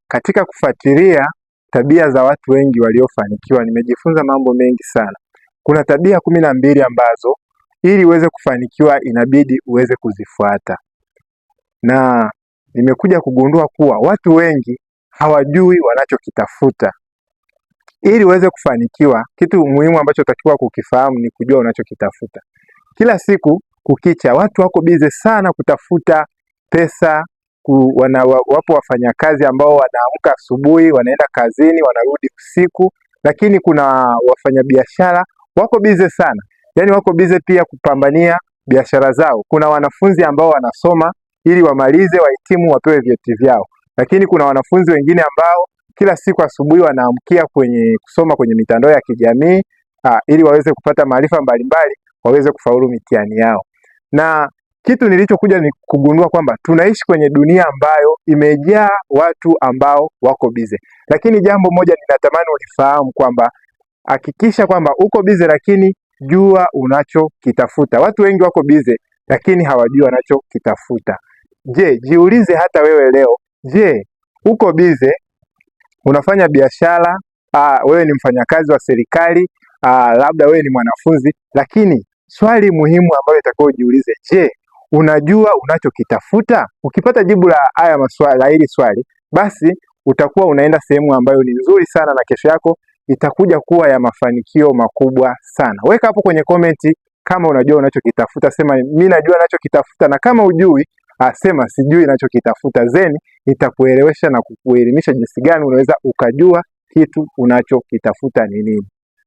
Katika kufuatilia tabia za watu wengi waliofanikiwa nimejifunza mambo mengi sana. Kuna tabia 12 ambazo ili uweze kufanikiwa inabidi uweze kuzifuata, na nimekuja kugundua kuwa watu wengi hawajui wanachokitafuta. Ili uweze kufanikiwa, kitu muhimu ambacho utakiwa kukifahamu ni kujua unachokitafuta. Kila siku kukicha, watu wako bize sana kutafuta pesa. Wapo wafanyakazi ambao wanaamka asubuhi, wanaenda kazini, wanarudi usiku, lakini kuna wafanyabiashara wako bize sana. Yaani wako bize pia kupambania biashara zao. Kuna wanafunzi ambao wanasoma ili wamalize, wahitimu, wapewe vyeti vyao. Lakini kuna wanafunzi wengine ambao kila siku asubuhi wanaamkia kusoma kwenye mitandao ya kijamii ili waweze kupata maarifa mbalimbali, waweze kufaulu mitihani yao. Na kitu nilichokuja ni kugundua kwamba tunaishi kwenye dunia ambayo imejaa watu ambao wako bize. Lakini jambo moja ninatamani ulifahamu kwamba hakikisha kwamba uko bize, lakini jua unachokitafuta. Watu wengi wako bize lakini hawajui wanachokitafuta. Je, jiulize hata wewe leo. Je, uko bize, unafanya biashara, wewe ni mfanyakazi wa serikali, labda wewe ni mwanafunzi, lakini swali muhimu ambalo itakuwa ujiulize, je, unajua unachokitafuta? Ukipata jibu la hili swali, basi utakuwa unaenda sehemu ambayo ni nzuri sana na kesho yako itakuja kuwa ya mafanikio makubwa sana. Weka hapo kwenye komenti kama unajua unachokitafuta, sema mimi najua ninachokitafuta, na kama hujui sema sijui ninachokitafuta. Zeni nitakuelewesha na kukuelimisha jinsi gani unaweza ukajua kitu unachokitafuta ni nini.